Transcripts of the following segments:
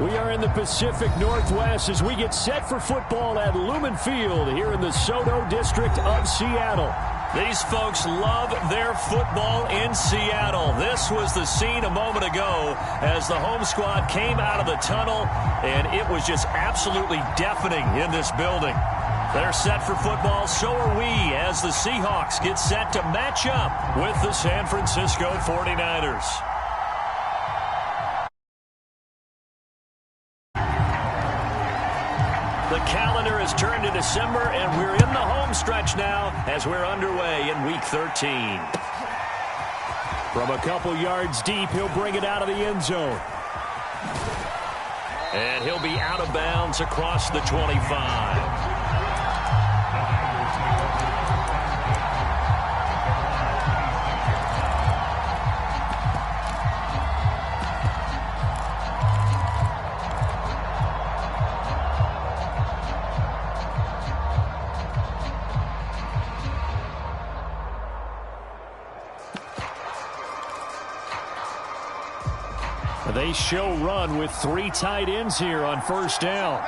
We are in the Pacific Northwest as we get set for football at Lumen Field here in the Soto District of Seattle. These folks love their football in Seattle. This was the scene a moment ago as the home squad came out of the tunnel, and it was just absolutely deafening in this building. They're set for football, so are we, as the Seahawks get set to match up with the San Francisco 49ers. The calendar has turned to December, and we're in the home stretch now as we're underway in Week 13. From a couple yards deep, he'll bring it out of the end zone. And he'll be out of bounds across the 25. They show run with 3 tight ends here on first down.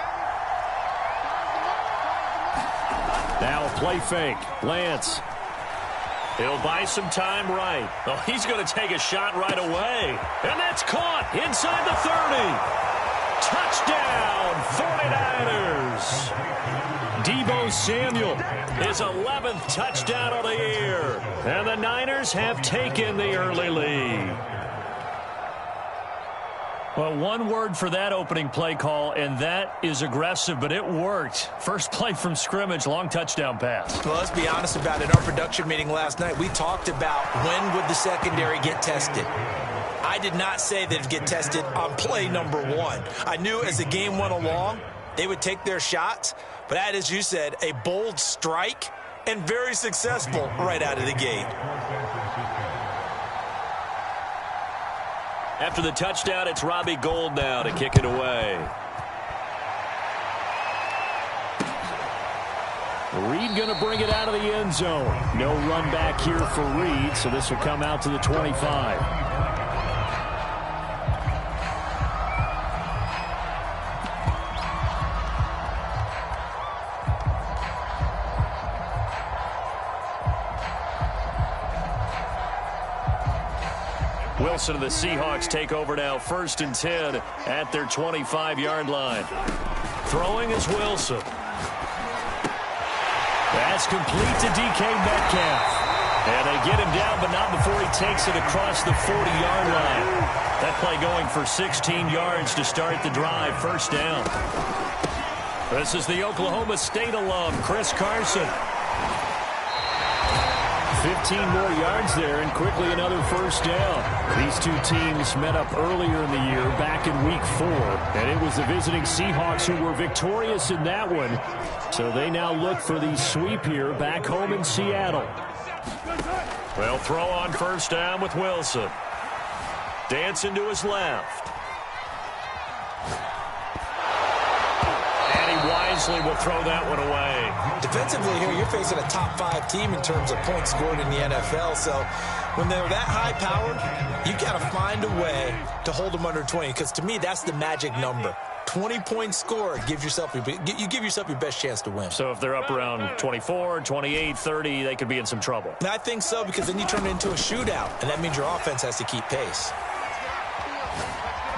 Now a play fake. Lance. He'll buy some time right. Oh, he's going to take a shot right away. And that's caught inside the 30. Touchdown, 49ers. Deebo Samuel, his 11th touchdown of the year. And the Niners have taken the early lead. Well, one word for that opening play call, and that is aggressive, but it worked. First play from scrimmage, long touchdown pass. Well, let's be honest about it. In our production meeting last night, we talked about when would the secondary get tested. I did not say they'd get tested on play number 1. I knew as the game went along, they would take their shots, but that, as you said, a bold strike and very successful right out of the gate. After the touchdown, it's Robbie Gould now to kick it away. Reed going to bring it out of the end zone. No run back here for Reed, so this will come out to the 25. Wilson and the Seahawks take over now, 1st and 10 at their 25-yard line. Throwing is Wilson. That's complete to DK Metcalf. And they get him down, but not before he takes it across the 40-yard line. That play going for 16 yards to start the drive, 1st down. This is the Oklahoma State alum, Chris Carson. 15 more yards there, and quickly another 1st down. These two teams met up earlier in the year, back in Week 4, and it was the visiting Seahawks who were victorious in that one. So they now look for the sweep here back home in Seattle. Well, throw on 1st down with Wilson. Dancing to his left. Wisely will throw that one away. Defensively here, you're facing a top 5 team in terms of points scored in the NFL. So when they're that high-powered, you got to find a way to hold them under 20. Because to me, that's the magic number. 20 points scored, you give yourself your best chance to win. So if they're up around 24, 28, 30, they could be in some trouble. And I think so, because then you turn it into a shootout, and that means your offense has to keep pace.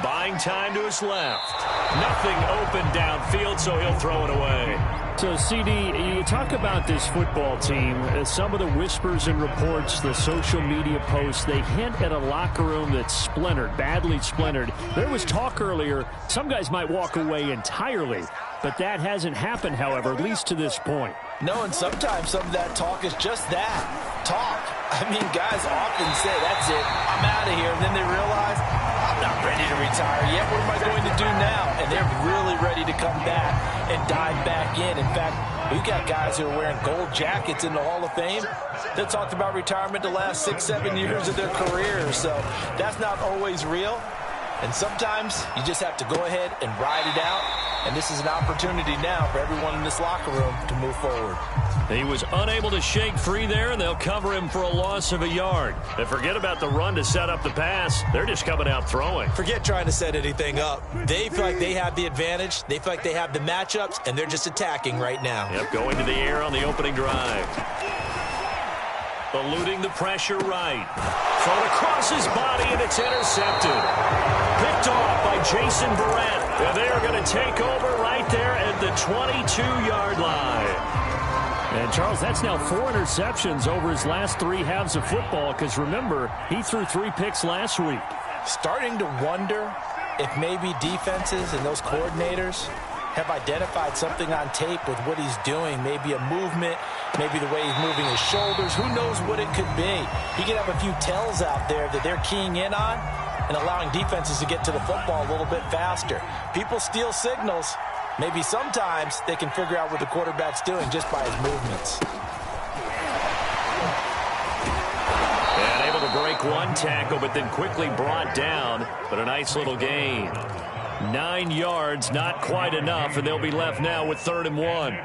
Buying time to his left. Nothing open downfield, so he'll throw it away. So, CD, you talk about this football team. Some of the whispers and reports, the social media posts, they hint at a locker room that's splintered, badly splintered. There was talk earlier, some guys might walk away entirely. But that hasn't happened, however, at least to this point. No, and sometimes some of that talk is just that, talk. I mean, guys often say, that's it, I'm out of here. And then they realize, I'm not ready to retire yet. What am I going to do now? And they're really ready to come back and dive back in. In fact, we've got guys who are wearing gold jackets in the Hall of Fame that talked about retirement the last 6-7 years of their careers. So that's not always real. And sometimes you just have to go ahead and ride it out. And this is an opportunity now for everyone in this locker room to move forward. He was unable to shake free there, and they'll cover him for a loss of a yard. And forget about the run to set up the pass. They're just coming out throwing. Forget trying to set anything up. They feel like they have the advantage. They feel like they have the matchups, and they're just attacking right now. Yep, going to the air on the opening drive. Eluding the pressure right. Thrown across his body, and it's intercepted. Picked off by Jason Barrett. And they're going to take over right there at the 22-yard line. And, Charles, that's now 4 interceptions over his last 3 halves of football because, remember, he threw 3 picks last week. Starting to wonder if maybe defenses and those coordinators have identified something on tape with what he's doing. Maybe a movement, maybe the way he's moving his shoulders. Who knows what it could be? He could have a few tells out there that they're keying in on and allowing defenses to get to the football a little bit faster. People steal signals. Maybe sometimes they can figure out what the quarterback's doing just by his movements. And able to break one tackle, but then quickly brought down. But a nice little gain. 9 yards, not quite enough, and they'll be left now with 3rd and 1.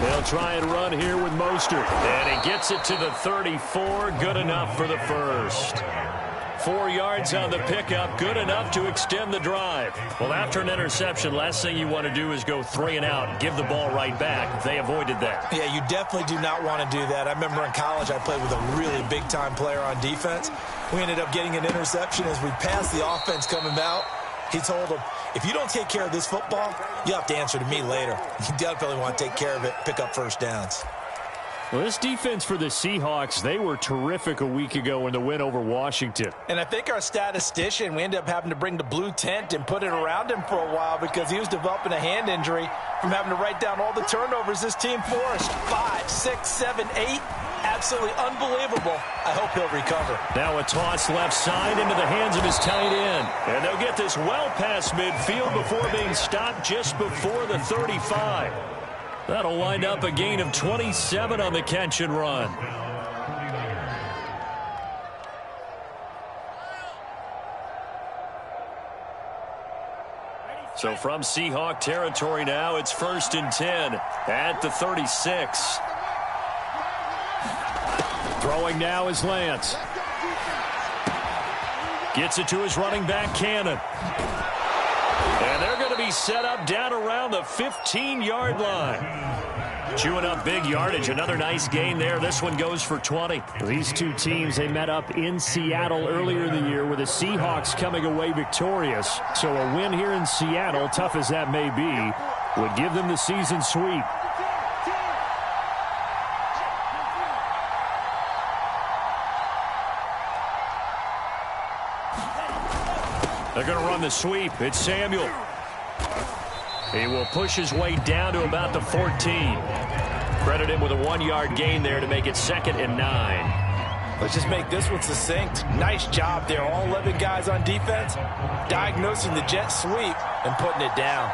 They'll try and run here with Mostert. And he gets it to the 34. Good enough for the first. 4 yards on the pickup. Good enough to extend the drive. Well, after an interception, last thing you want to do is go 3 and out and give the ball right back. They avoided that. Yeah, you definitely do not want to do that. I remember in college I played with a really big-time player on defense. We ended up getting an interception as we passed the offense coming out. He told him, if you don't take care of this football, you have to answer to me later. You definitely want to take care of it, pick up first downs. Well, this defense for the Seahawks, they were terrific a week ago in the win over Washington. And I think our statistician, we ended up having to bring the blue tent and put it around him for a while because he was developing a hand injury from having to write down all the turnovers this team forced. 5, 6, 7, 8. Absolutely unbelievable. I hope he'll recover. Now a toss left side into the hands of his tight end. And they'll get this well past midfield before being stopped just before the 35. That'll wind up a gain of 27 on the catch and run. So from Seahawk territory now, it's 1st and 10 at the 36. Throwing now is Lance. Gets it to his running back, Cannon. And they're going to be set up down around the 15-yard line. Chewing up big yardage. Another nice gain there. This one goes for 20. These two teams, they met up in Seattle earlier in the year with the Seahawks coming away victorious. So a win here in Seattle, tough as that may be, would give them the season sweep. They're going to run the sweep. It's Samuel. He will push his way down to about the 14. Credit him with a 1-yard gain there to make it 2nd and 9. Let's just make this one succinct. Nice job there. All 11 guys on defense diagnosing the jet sweep and putting it down.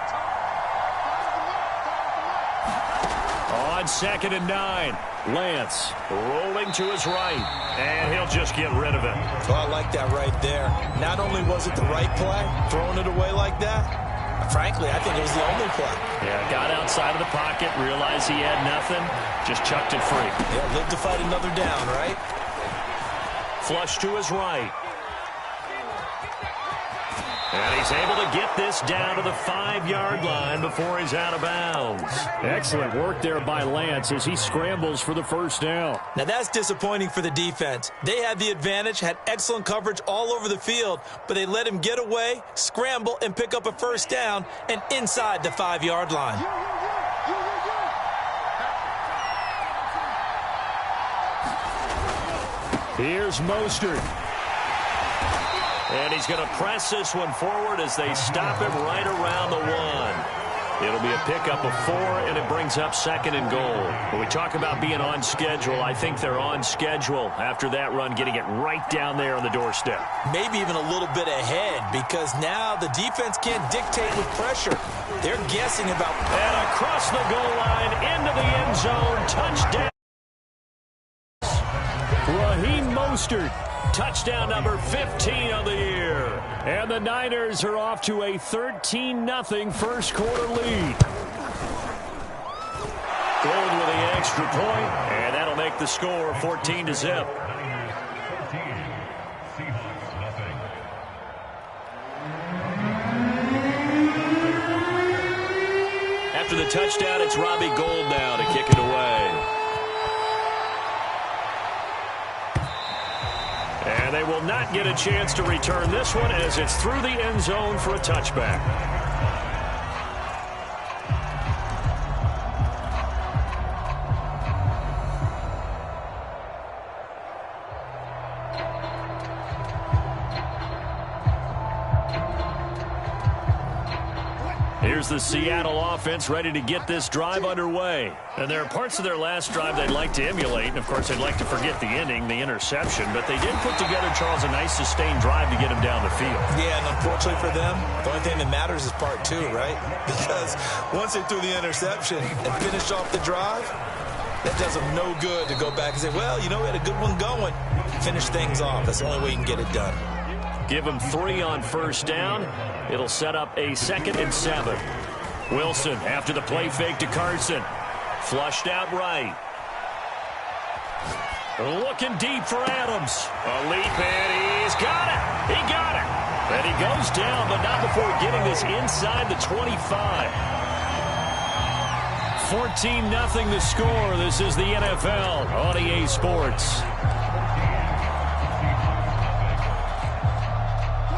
On 2nd and 9. Lance rolling to his right, and he'll just get rid of it. Oh, I like that right there. Not only was it the right play, throwing it away like that, frankly, I think it was the only play. Yeah, got outside of the pocket, realized he had nothing, just chucked it free. Yeah, live to fight another down, right? Flush to his right. And he's able to get this down to the 5-yard line before he's out of bounds. Excellent work there by Lance as he scrambles for the first down. Now that's disappointing for the defense. They had the advantage, had excellent coverage all over the field, but they let him get away, scramble, and pick up a first down and inside the 5-yard line. Here's Mostert. And he's going to press this one forward as they stop him right around the 1. It'll be a pickup of 4, and it brings up 2nd and goal. When we talk about being on schedule, I think they're on schedule after that run, getting it right down there on the doorstep. Maybe even a little bit ahead, because now the defense can't dictate with pressure. They're guessing about... And across the goal line, into the end zone, touchdown. Mostert. Touchdown number 15 of the year. And the Niners are off to a 13-0 first quarter lead. Gold with the extra point, and that'll make the score 14-0. After the touchdown, it's Robbie Gould now to kick it away. And they will not get a chance to return this one as it's through the end zone for a touchback. Here's the Seattle offense ready to get this drive underway. And there are parts of their last drive they'd like to emulate. And, of course, they'd like to forget the ending, the interception. But they did put together, Charles, a nice sustained drive to get him down the field. Yeah, and unfortunately for them, the only thing that matters is part two, right? Because once they threw the interception and finished off the drive, that does them no good to go back and say, well, you know, we had a good one going. Finish things off. That's the only way you can get it done. Give him 3 on first down. It'll set up a 2nd and 7. Wilson after the play fake to Carson. Flushed out right. Looking deep for Adams. A leap, and he's got it. He got it. And he goes down, but not before getting this inside the 25. 14-0 the score. This is the NFL on EA Sports.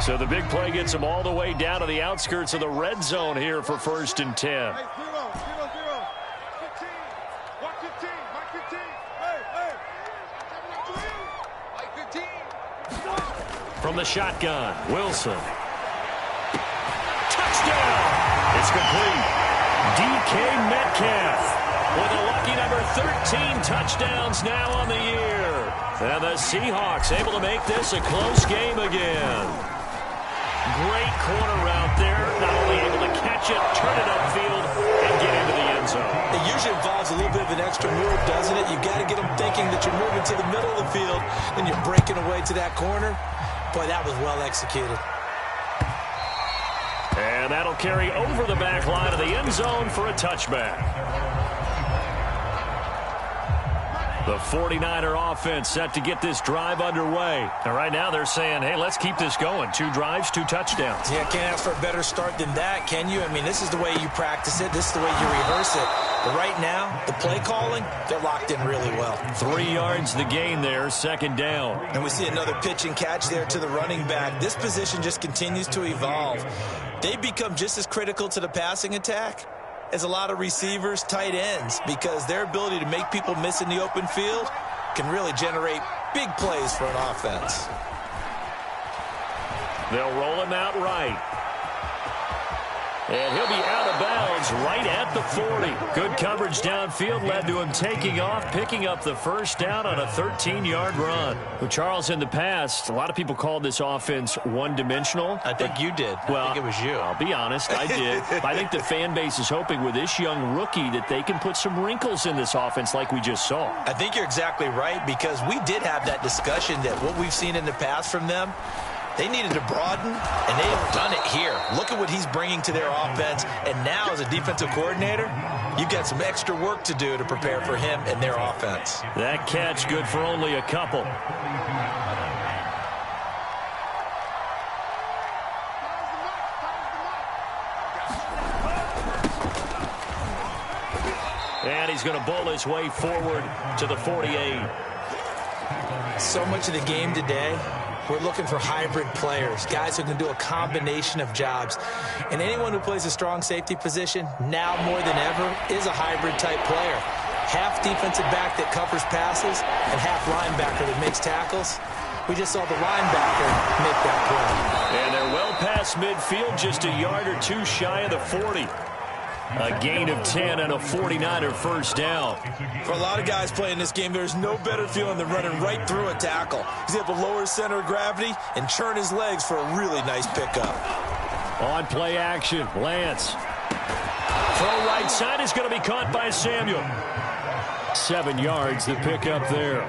So the big play gets them all the way down to the outskirts of the red zone here for 1st and 10. From the shotgun, Wilson. Touchdown! It's complete. DK Metcalf with a lucky number 13 touchdowns now on the year. And the Seahawks able to make this a close game again. Great corner route there. Not only able to catch it, turn it upfield, and get into the end zone. It usually involves a little bit of an extra move, doesn't it? You've got to get them thinking that you're moving to the middle of the field, and you're breaking away to that corner. Boy, that was well executed. And that'll carry over the back line of the end zone for a touchback. The 49er offense set to get this drive underway. And right now they're saying, hey, let's keep this going. 2 drives, 2 touchdowns. Yeah, can't ask for a better start than that, can you? I mean, this is the way you practice it. This is the way you rehearse it. But right now, the play calling, they're locked in really well. 3 yards the gain there, 2nd down. And we see another pitch and catch there to the running back. This position just continues to evolve. They become just as critical to the passing attack as a lot of receivers, tight ends, because their ability to make people miss in the open field can really generate big plays for an offense. They'll roll him out right. And he'll be out of bounds right at the 40. Good coverage downfield led to him taking off, picking up the 1st down on a 13-yard run. Well, Charles, in the past, a lot of people called this offense one-dimensional. I think you did. Well, I think it was you. I'll be honest, I did. I think the fan base is hoping with this young rookie that they can put some wrinkles in this offense like we just saw. I think you're exactly right, because we did have that discussion that what we've seen in the past from them, they needed to broaden, and they have done it here. Look at what he's bringing to their offense. And now, as a defensive coordinator, you've got some extra work to do to prepare for him and their offense. That catch good for only a couple. And he's going to bowl his way forward to the 48. So much of the game today, we're looking for hybrid players, guys who can do a combination of jobs. And anyone who plays a strong safety position, now more than ever, is a hybrid-type player. Half defensive back that covers passes and half linebacker that makes tackles. We just saw the linebacker make that play. And they're well past midfield, just a yard or 2 shy of the 40. A gain of 10 and a 49er 1st down. For a lot of guys playing this game, there's no better feeling than running right through a tackle. He's able to lower his center of gravity and churn his legs for a really nice pickup. On play action, Lance. Throw right side is going to be caught by Samuel. 7 yards, the pickup there.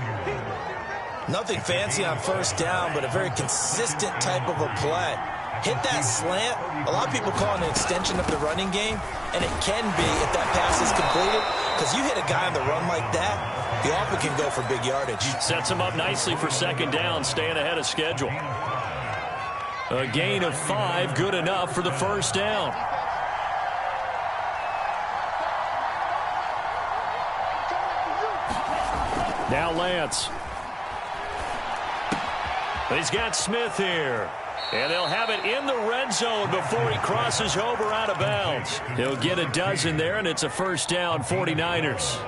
Nothing fancy on first down, but a very consistent type of a play. Hit that slant. A lot of people call it an extension of the running game, and it can be if that pass is completed, because you hit a guy on the run like that, he often can go for big yardage. Sets him up nicely for second down, staying ahead of schedule. A gain of 5, good enough for the first down. Now Lance. He's got Smith here. And they'll have it in the red zone before he crosses over out of bounds. He'll get a dozen there, and it's a first down, 49ers.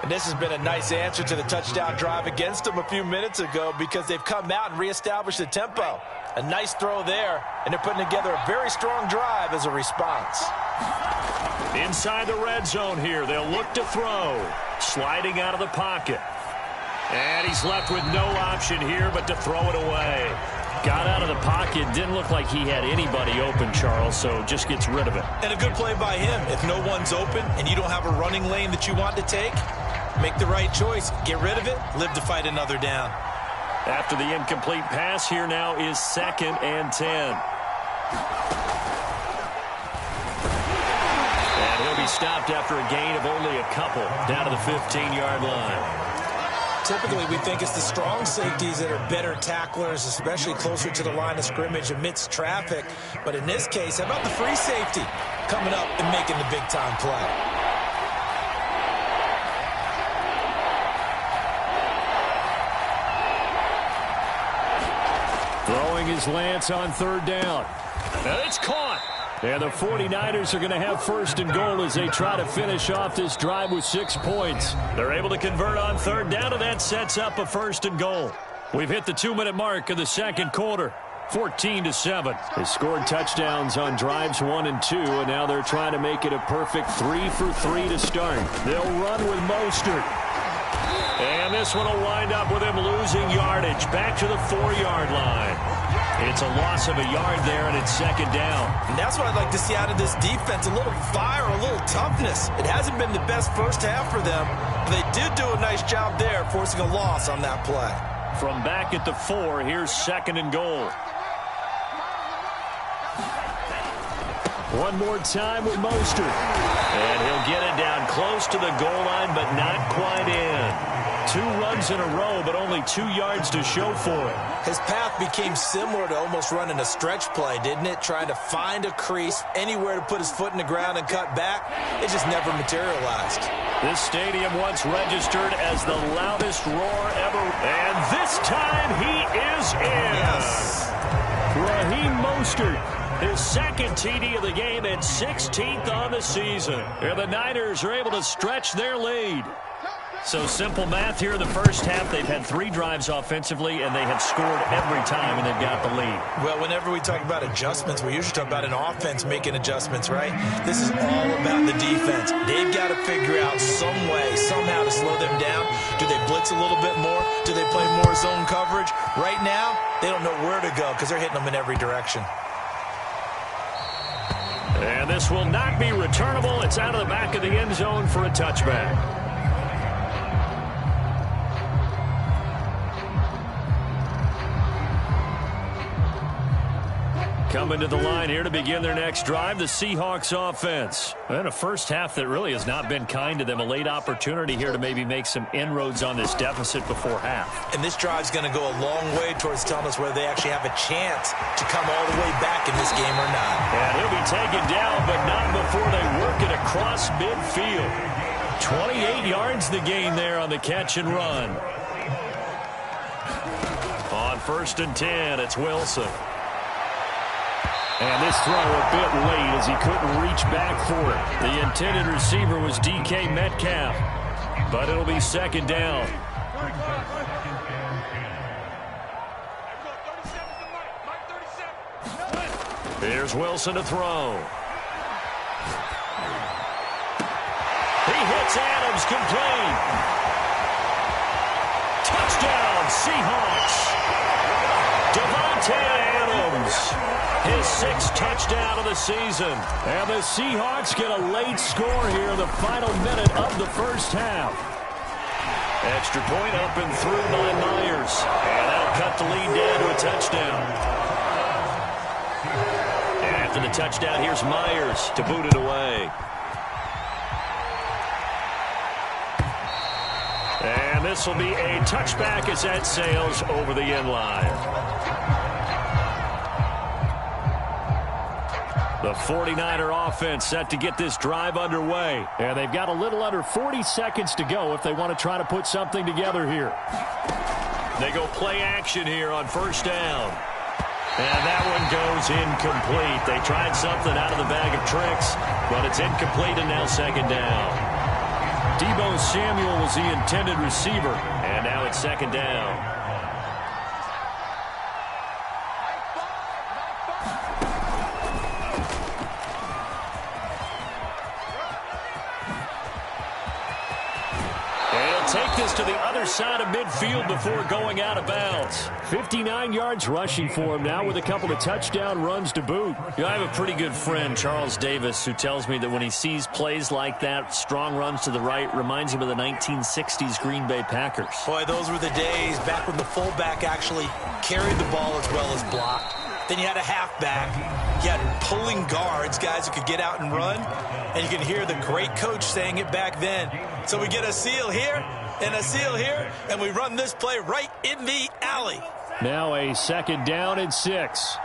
And this has been a nice answer to the touchdown drive against them a few minutes ago, because they've come out and reestablished the tempo. A nice throw there, and they're putting together a very strong drive as a response. Inside the red zone here, they'll look to throw. Sliding out of the pocket. And he's left with no option here but to throw it away. Got out of the pocket. Didn't look like he had anybody open, Charles, so just gets rid of it. And a good play by him. If no one's open and you don't have a running lane that you want to take, make the right choice. Get rid of it. Live to fight another down. After the incomplete pass, here now is 2nd and 10. And he'll be stopped after a gain of only a couple down to the 15-yard line. Typically, we think it's the strong safeties that are better tacklers, especially closer to the line of scrimmage amidst traffic. But in this case, how about the free safety coming up and making the big-time play? Throwing his Lance on 3rd down. And it's caught. And the 49ers are going to have first and goal as they try to finish off this drive with 6 points. They're able to convert on 3rd down, and that sets up a first and goal. We've hit the 2-minute mark of the second quarter. 14-7. They scored touchdowns on drives 1 and 2, and now they're trying to make it a perfect 3 for 3 to start. They'll run with Mostert. And this one will wind up with him losing yardage back to the 4-yard line. It's a loss of a yard there, and it's second down. And that's what I'd like to see out of this defense, a little fire, a little toughness. It hasn't been the best first half for them, but they did do a nice job there, forcing a loss on that play. From back at the 4, here's second and goal. One more time with Mostert. And he'll get it down close to the goal line, but not quite in. 2 runs in a row, but only 2 yards to show for it. His path became similar to almost running a stretch play, didn't it? Trying to find a crease, anywhere to put his foot in the ground and cut back. It just never materialized. This stadium once registered as the loudest roar ever. And this time he is in. Yes. Raheem Mostert, his 2nd TD of the game and 16th on the season. And the Niners are able to stretch their lead. So simple math here in the first half. They've had 3 drives offensively, and they have scored every time, and they've got the lead. Well, whenever we talk about adjustments, we usually talk about an offense making adjustments, right? This is all about the defense. They've got to figure out some way, somehow to slow them down. Do they blitz a little bit more? Do they play more zone coverage? Right now, they don't know where to go because they're hitting them in every direction. And this will not be returnable. It's out of the back of the end zone for a touchback. Coming to the line here to begin their next drive, the Seahawks offense. And a first half that really has not been kind to them. A late opportunity here to maybe make some inroads on this deficit before half. And this drive's going to go a long way towards telling us whether they actually have a chance to come all the way back in this game or not. And he'll be taken down, but not before they work it across midfield. 28 yards the gain there on the catch and run. On 1st and 10, it's Wilson. And this throw a bit late as he couldn't reach back for it. The intended receiver was DK Metcalf. But it'll be second down. Here's Wilson to throw. He hits Adams complete. Touchdown, Seahawks. Devontae Adams. His 6th touchdown of the season. And the Seahawks get a late score here in the final minute of the first half. Extra point up and through by Myers. And that'll cut the lead down to a touchdown. And after the touchdown, here's Myers to boot it away. And this will be a touchback as that sails over the end line. The 49er offense set to get this drive underway. And they've got a little under 40 seconds to go if they want to try to put something together here. They go play action here on first down. And that one goes incomplete. They tried something out of the bag of tricks, but it's incomplete and now second down. Deebo Samuel was the intended receiver. And now it's second down. Take this to the other side of midfield before going out of bounds. 59 yards rushing for him now with a couple of touchdown runs to boot. You know, I have a pretty good friend, Charles Davis, who tells me that when he sees plays like that, strong runs to the right, reminds him of the 1960s Green Bay Packers. Boy, those were the days back when the fullback actually carried the ball as well as blocked. Then you had a halfback. You had pulling guards, guys who could get out and run. And you can hear the great coach saying it back then. So we get a seal here and a seal here, and we run this play right in the alley. Now a second down and 6.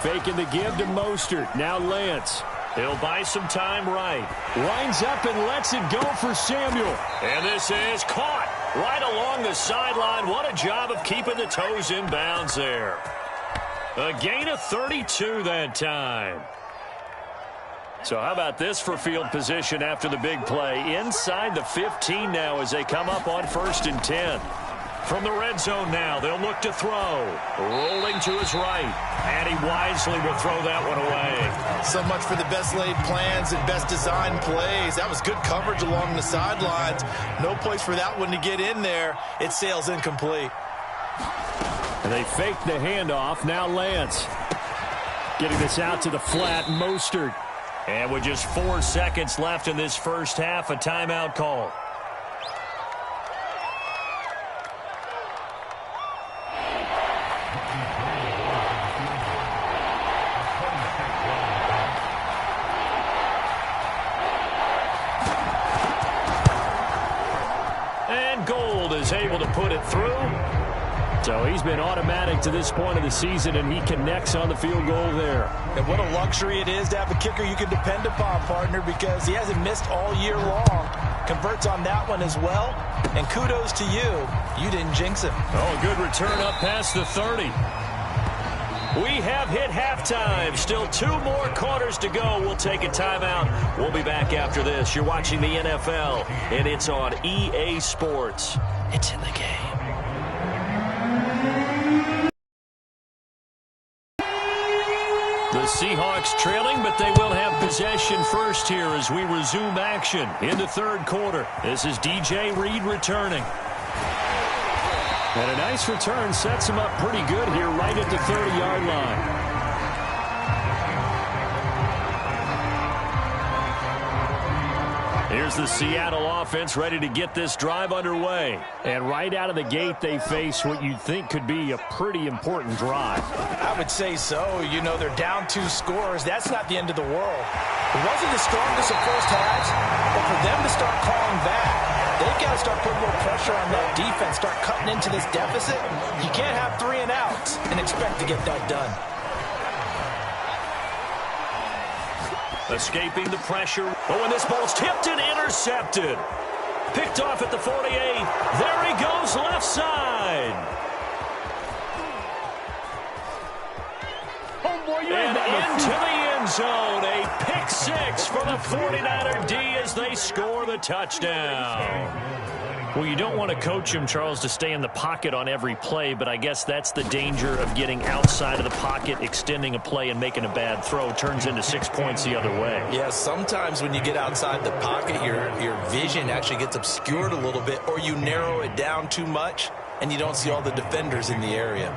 Faking the give to Mostert. Now Lance. He'll buy some time right. Lines up and lets it go for Samuel. And this is caught right along the sideline. What a job of keeping the toes in bounds there. A gain of 32 that time. So how about this for field position after the big play? Inside the 15 now as they come up on 1st and 10. From the red zone now, they'll look to throw. Rolling to his right. And he wisely will throw that one away. So much for the best laid plans and best designed plays. That was good coverage along the sidelines. No place for that one to get in there. It sails incomplete. And they fake the handoff. Now Lance. Getting this out to the flat. Mostert. And with just 4 seconds left in this first half, a timeout call. And Gold is able to put it through. So he's been automatic to this point of the season, and he connects on the field goal there. And what a luxury it is to have a kicker you can depend upon, partner, because he hasn't missed all year long. Converts on that one as well. And kudos to you. You didn't jinx him. Oh, good return up past the 30. We have hit halftime. Still 2 more quarters to go. We'll take a timeout. We'll be back after this. You're watching the NFL, and it's on EA Sports. It's in the game. The Seahawks trailing, but they will have possession first here as we resume action in the third quarter. This is DJ Reed returning. And a nice return sets him up pretty good here right at the 30-yard line. Here's the Seattle offense ready to get this drive underway. And right out of the gate, they face what you'd think could be a pretty important drive. I would say so. You know, they're down 2 scores. That's not the end of the world. It wasn't the strongest of first halves, but for them to start calling back, they've got to start putting more pressure on that defense, start cutting into this deficit. You can't have 3 and outs and expect to get that done. Escaping the pressure. Oh, and this ball's tipped and intercepted. Picked off at the 48. There he goes, left side. And into the end zone. A pick 6 for the 49er D as they score the touchdown. Well, you don't want to coach him, Charles, to stay in the pocket on every play, but I guess that's the danger of getting outside of the pocket, extending a play, and making a bad throw. Turns into 6 points the other way. Yeah, sometimes when you get outside the pocket, your vision actually gets obscured a little bit, or you narrow it down too much, and you don't see all the defenders in the area.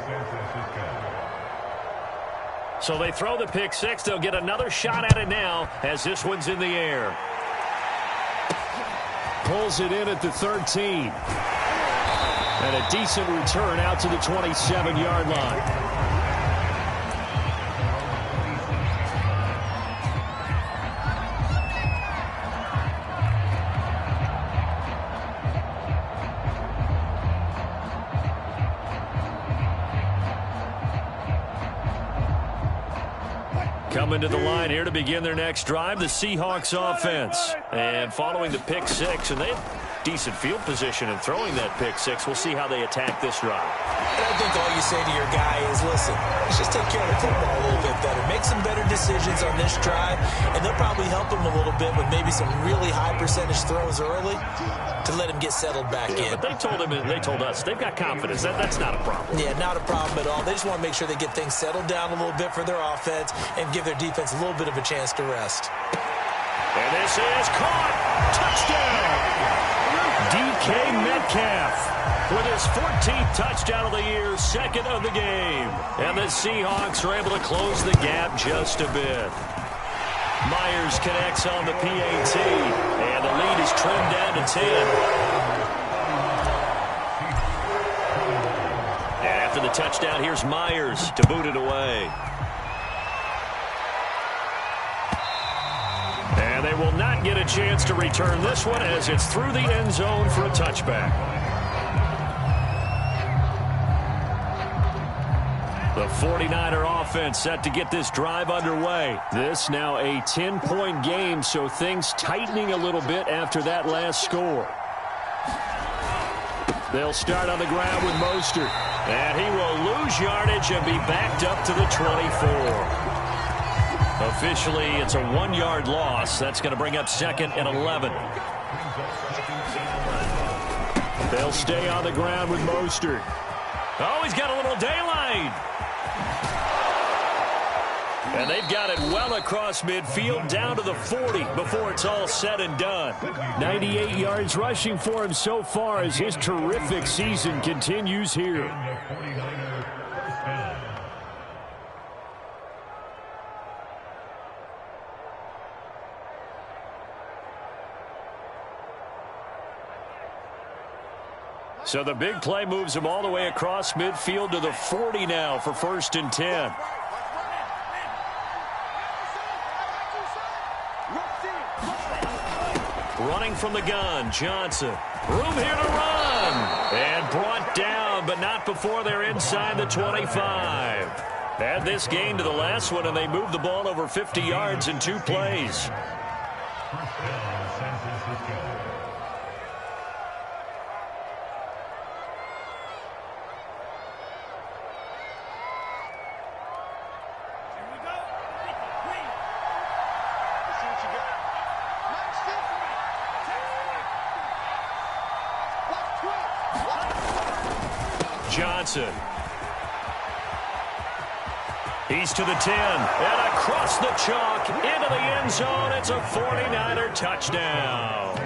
So they throw the pick 6. They'll get another shot at it now as this one's in the air. pulls it in at the 13. And a decent return out to the 27-yard line. Coming to the line here to begin their next drive, the Seahawks offense. And following the pick six, and they have decent field position in throwing that pick six. We'll see how they attack this drive. And I think all you say to your guy is, listen, let's just take care of the football a little bit better. Make some better decisions on this drive, and they'll probably help him a little bit with maybe some really high percentage throws early to let him get settled back in. But they told him, and they told us, they've got confidence. That's not a problem. Yeah, not a problem at all. They just want to make sure they get things settled down a little bit for their offense and give their defense a little bit of a chance to rest. And this is caught. Touchdown. DK Metcalf with his 14th touchdown of the year, second of the game. And the Seahawks are able to close the gap just a bit. Myers connects on the PAT, and the lead is trimmed down to 10. And after the touchdown, here's Myers to boot it away. And they will not get a chance to return this one as it's through the end zone for a touchback. The 49er offense set to get this drive underway. This now a 10-point game, so things tightening a little bit after that last score. They'll start on the ground with Mostert. And he will lose yardage and be backed up to the 24. Officially, it's a 1-yard loss. That's going to bring up 2nd and 11. They'll stay on the ground with Mostert. Oh, he's got a little daylight. And they've got it well across midfield down to the 40 before it's all said and done. 98 yards rushing for him so far as his terrific season continues here. So the big play moves him all the way across midfield to the 40 now for 1st and 10. Running from the gun, Johnson. Room here to run. And brought down, but not before they're inside the 25. Add this game to the last one, and they moved the ball over 50 yards in 2 plays. Johnson. He's to the 10. And across the chalk into the end zone. It's a 49er touchdown.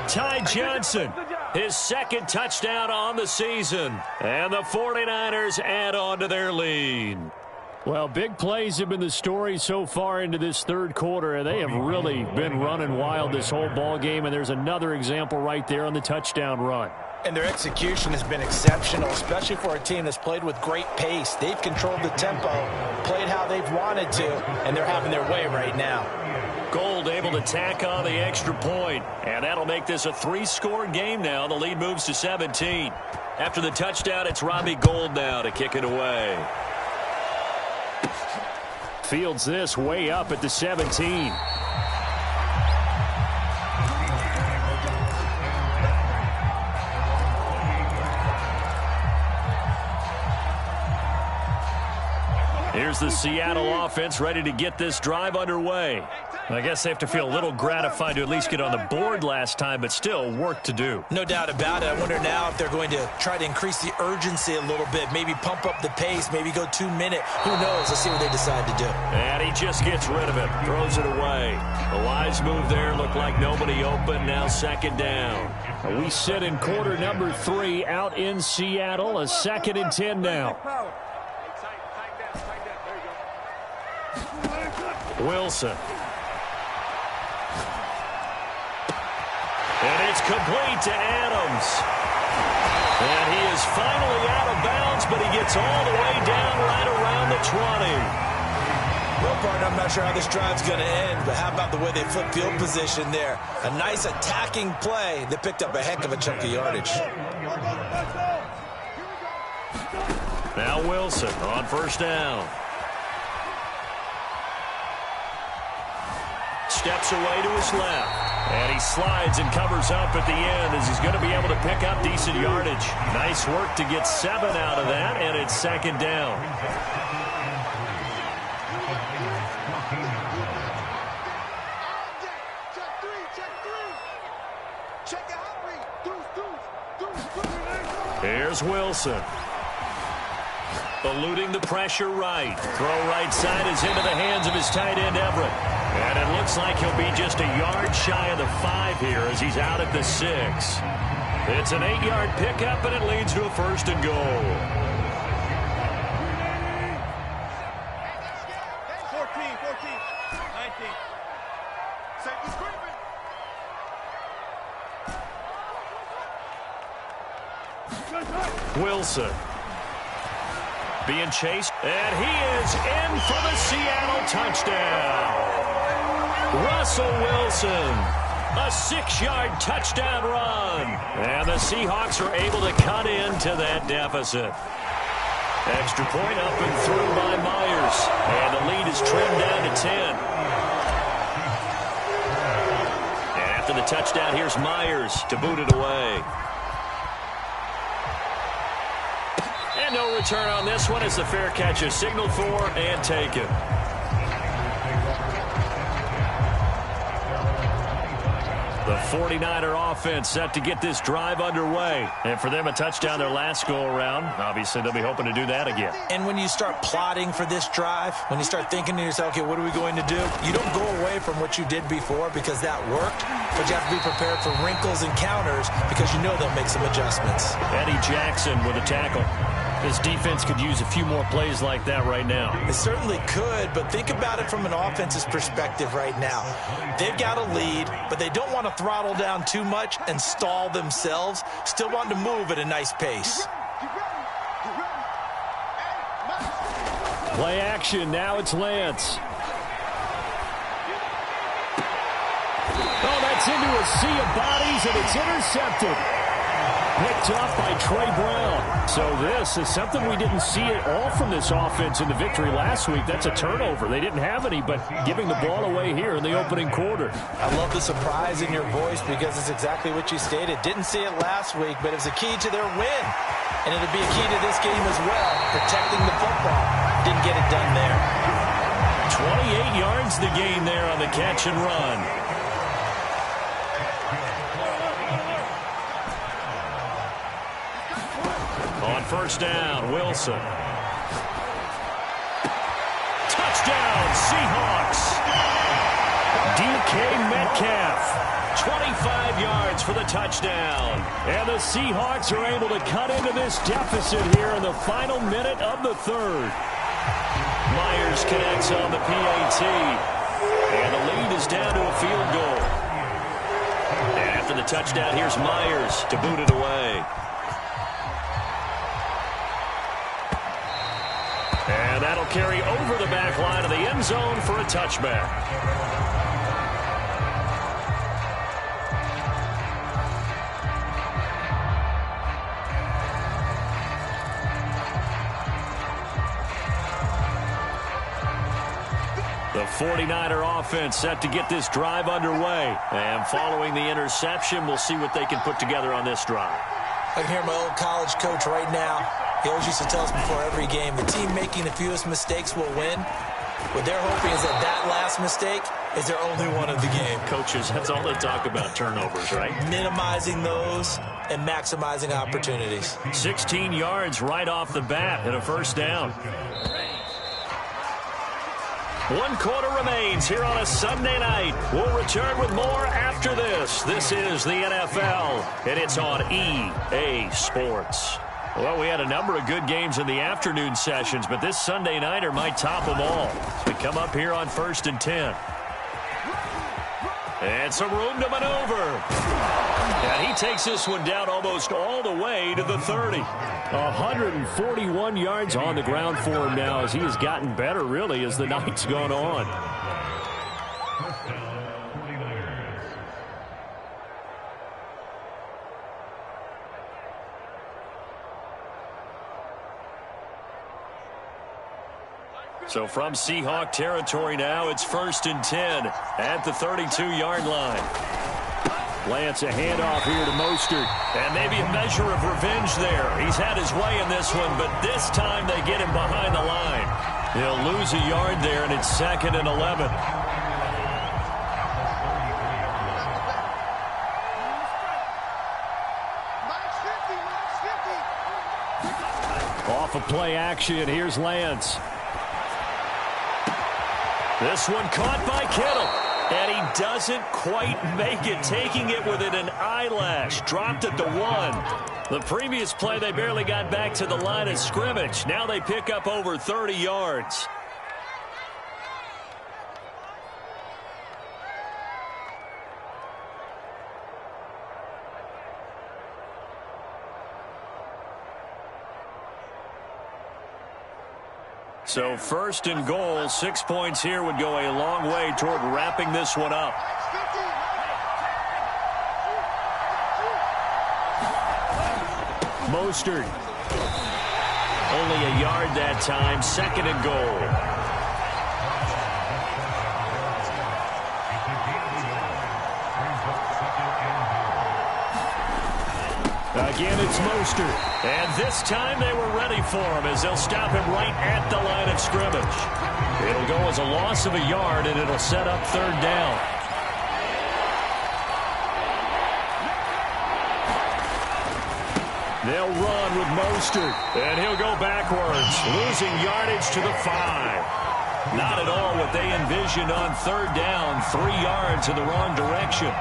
Ty Johnson, his 2nd touchdown on the season. And the 49ers add on to their lead. Well, big plays have been the story so far into this 3rd quarter, and they have really been running wild this whole ball game, and there's another example right there on the touchdown run. And their execution has been exceptional, especially for a team that's played with great pace. They've controlled the tempo, played how they've wanted to, and they're having their way right now. Gold able to tack on the extra point, and that'll make this a 3-score game now. The lead moves to 17. After the touchdown, it's Robbie Gould now to kick it away. Fields this way up at the 17. Here's the Seattle offense ready to get this drive underway. I guess they have to feel a little gratified to at least get on the board last time, but still work to do. No doubt about it. I wonder now if they're going to try to increase the urgency a little bit, maybe pump up the pace, maybe go 2-minute. Who knows? Let's see what they decide to do. And he just gets rid of it, throws it away. The wise move there, looked like nobody open, now 2nd down. We sit in quarter number 3 out in Seattle, a 2nd and 10 now. Wilson. And it's It's complete to Adams. And he is finally out of bounds, but he gets all the way down right around the 20. Well, partner, I'm not sure how this drive's going to end, but how about the way they flip field position there? A nice attacking play that picked up a heck of a chunk of yardage. Now Wilson on first down. Steps away to his left. And he slides and covers up at the end as he's going to be able to pick up decent yardage. Nice work to get 7 out of that, and it's second down. Here's Wilson. Eluding the pressure right. Throw right side is into the hands of his tight end, Everett. And it looks like he'll be just a yard shy of the 5 here as he's out at the 6. It's an 8-yard pickup, and it leads to a first and goal. 14, 19. Wilson. Being chased, and he is in for the Seattle touchdown. Russell Wilson, a 6-yard touchdown run. And the Seahawks are able to cut into that deficit. Extra point up and through by Myers. And the lead is trimmed down to 10. And after the touchdown, here's Myers to boot it away. And no return on this one as the fair catch is signaled for and taken. The 49er offense set to get this drive underway. And for them, a touchdown their last go-around. Obviously, they'll be hoping to do that again. And when you start plotting for this drive, when you start thinking to yourself, okay, what are we going to do? You don't go away from what you did before because that worked, but you have to be prepared for wrinkles and counters because you know they'll make some adjustments. Eddie Jackson with a tackle. This defense could use a few more plays like that right now. They certainly could, but think about it from an offense's perspective right now. They've got a lead, but they don't want to throttle down too much and stall themselves. Still want to move at a nice pace. Play action. Now it's Lance. Oh, that's into a sea of bodies, and it's intercepted. Picked off by Trey Brown. So this is something we didn't see at all from this offense in the victory last week. That's a turnover. They didn't have any, but giving the ball away here in the opening quarter. I love the surprise in your voice because it's exactly what you stated. Didn't see it last week, but it was a key to their win. And it'll be a key to this game as well, protecting the football. Didn't get it done there. 28 yards the gain there on the catch and run. On first down, Wilson. Touchdown, Seahawks. DK Metcalf, 25 yards for the touchdown. And the Seahawks are able to cut into this deficit here in the final minute of the third. Myers connects on the PAT. And the lead is down to a field goal. And after the touchdown, here's Myers to boot it away. And that'll carry over the back line of the end zone for a touchback. The 49er offense set to get this drive underway. And following the interception, we'll see what they can put together on this drive. I can hear my old college coach right now. He always used to tell us before every game, the team making the fewest mistakes will win. What they're hoping is that last mistake is their only one of the game. Coaches, that's all they talk about, turnovers, right? Minimizing those and maximizing opportunities. 16 yards right off the bat and a first down. 1 quarter remains here on a Sunday night. We'll return with more after this. This is the NFL, and it's on EA Sports. Well, we had a number of good games in the afternoon sessions, but this Sunday nighter might top them all. We come up here on 1st and 10. And some room to maneuver. And he takes this one down almost all the way to the 30. 141 yards on the ground for him now as he has gotten better, really, as the night's gone on. So from Seahawk territory now, it's 1st and 10 at the 32-yard line. Lance, a handoff here to Mostert. And maybe a measure of revenge there. He's had his way in this one, but this time they get him behind the line. He'll lose a yard there, and it's 2nd and 11. Off of play action, here's Lance. This one caught by Kittle. And he doesn't quite make it, taking it within an eyelash. Dropped at the 1. The previous play, they barely got back to the line of scrimmage. Now they pick up over 30 yards. So 1st and goal, 6 points here would go a long way toward wrapping this one up. Mostert. Only a yard that time, 2nd and goal. Again, it's Mostert. And this time they were ready for him as they'll stop him right at the line of scrimmage. It'll go as a loss of a yard, and it'll set up 3rd down. They'll run with Mostert, and he'll go backwards, losing yardage to the 5. Not at all what they envisioned on 3rd down, 3 yards in the wrong direction.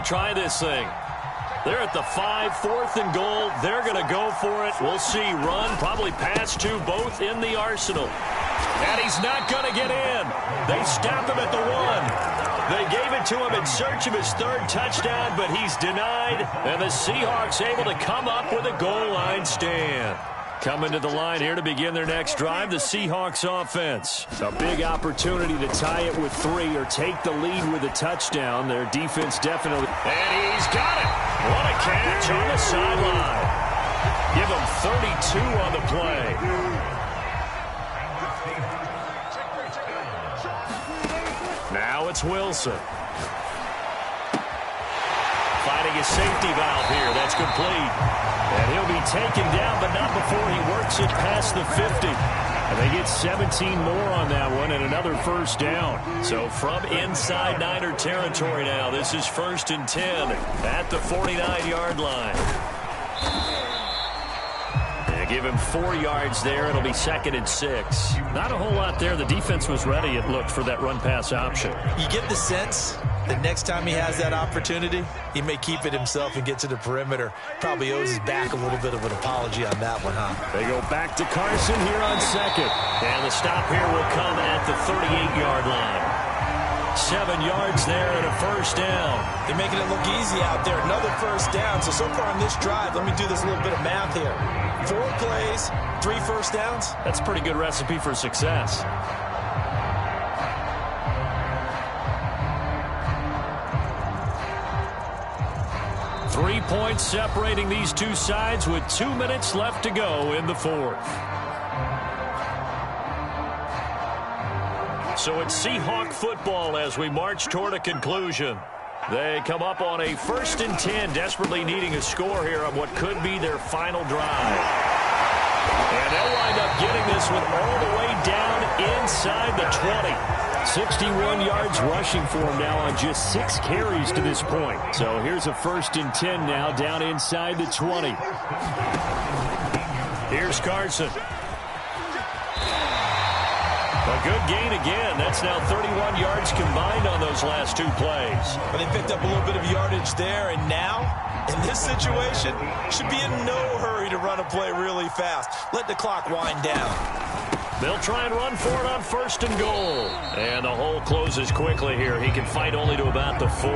Try this thing. They're at the 5, 4th and goal. They're going to go for it. We'll see. Run, probably pass to, both in the arsenal. And he's not going to get in. They stop him at the 1. They gave it to him in search of his 3rd touchdown, but he's denied. And the Seahawks able to come up with a goal line stand. Coming to the line here to begin their next drive, the Seahawks offense. A big opportunity to tie it with 3 or take the lead with a touchdown. Their defense definitely. And he's got it. What a catch on the sideline. Give him 32 on the play. Now it's Wilson. Fighting a safety valve here. That's complete. And he'll be taken down, but not before he works it past the 50. And they get 17 more on that one and another 1st down. So from inside Niner territory now, this is 1st and 10 at the 49-yard line. And give him 4 yards there. It'll be 2nd and 6. Not a whole lot there. The defense was ready, it looked, for that run-pass option. You get the sense that next time he has that opportunity, he may keep it himself and get to the perimeter. Probably owes his back a little bit of an apology on that one, huh? They go back to Carson here on 2nd. And the stop here will come at the 38-yard line. 7 yards there and a 1st down. They're making it look easy out there. Another 1st down. So far on this drive, let me do this little bit of math here. 4 plays, 3 1st downs. That's a pretty good recipe for success. Three points separating these two sides with 2 minutes left to go in the 4th. So it's Seahawk football as we march toward a conclusion. They come up on a 1st and 10, desperately needing a score here on what could be their final drive. And they'll wind up getting this one all the way down inside the 20. 61 yards rushing for him now on just 6 carries to this point. So here's a 1st and 10 now down inside the 20. Here's Carson. A good gain again. That's now 31 yards combined on those last two plays. But they picked up a little bit of yardage there, and now, in this situation, should be in no hurry to run a play really fast. Let the clock wind down. They'll try and run for it on 1st and goal. And the hole closes quickly here. He can fight only to about the 4.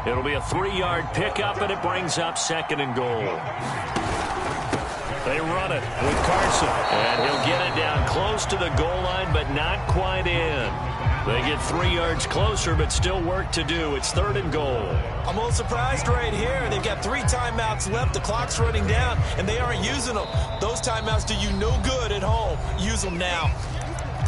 It'll be a 3-yard pickup, and it brings up 2nd and goal. They run it with Carson. And he'll get it down close to the goal line, but not quite in. They get 3 yards closer, but still work to do. It's 3rd and goal. I'm a little surprised right here. They've got 3 timeouts left. The clock's running down, and they aren't using them. Those timeouts do you no good at home. Use them now.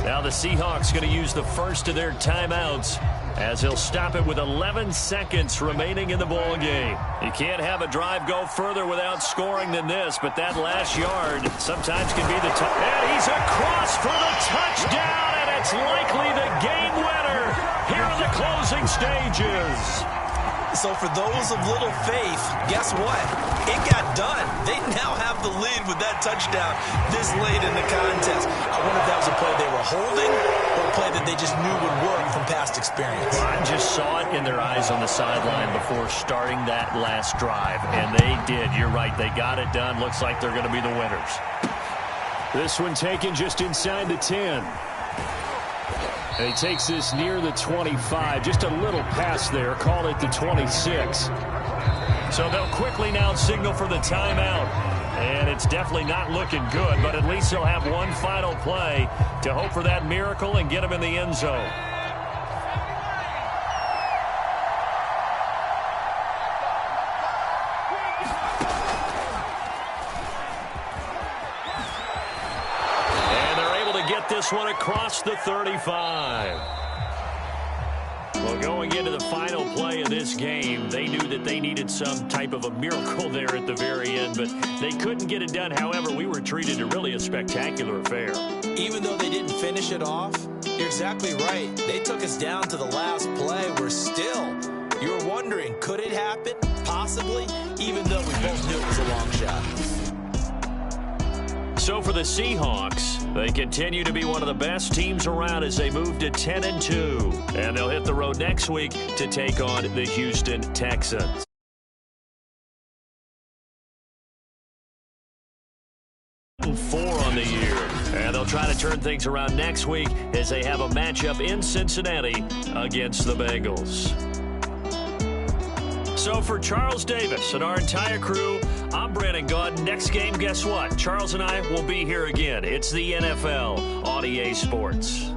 Now the Seahawks going to use the first of their timeouts as he'll stop it with 11 seconds remaining in the ball game. You can't have a drive go further without scoring than this, but that last yard sometimes can be the touch. And he's across for the touchdown, and it's likely the game winner here in the closing stages. So for those of little faith, guess what? It got done. They now have the lead with that touchdown this late in the contest. I wonder if that was a play they were holding or a play that they just knew would work from past experience. I just saw it in their eyes on the sideline before starting that last drive, and they did. You're right. They got it done. Looks like they're going to be the winners. This one taken just inside the 10. And he takes this near the 25. Just a little pass there. Call it the 26. So they'll quickly now signal for the timeout. And it's definitely not looking good, but at least they'll have one final play to hope for that miracle and get them in the end zone. This one across the 35. Well, going into the final play of this game, they knew that they needed some type of a miracle there at the very end, but they couldn't get it done. However, we were treated to really a spectacular affair. Even though they didn't finish it off, you're exactly right. They took us down to the last play. We're still, you were wondering, could it happen? Possibly, even though we both knew it was a long shot. So for the Seahawks, they continue to be one of the best teams around as they move to 10-2. And they'll hit the road next week to take on the Houston Texans. 4 on the year. And they'll try to turn things around next week as they have a matchup in Cincinnati against the Bengals. So for Charles Davis and our entire crew, I'm Brandon Gaudin. Next game, guess what? Charles and I will be here again. It's the NFL on EA Sports.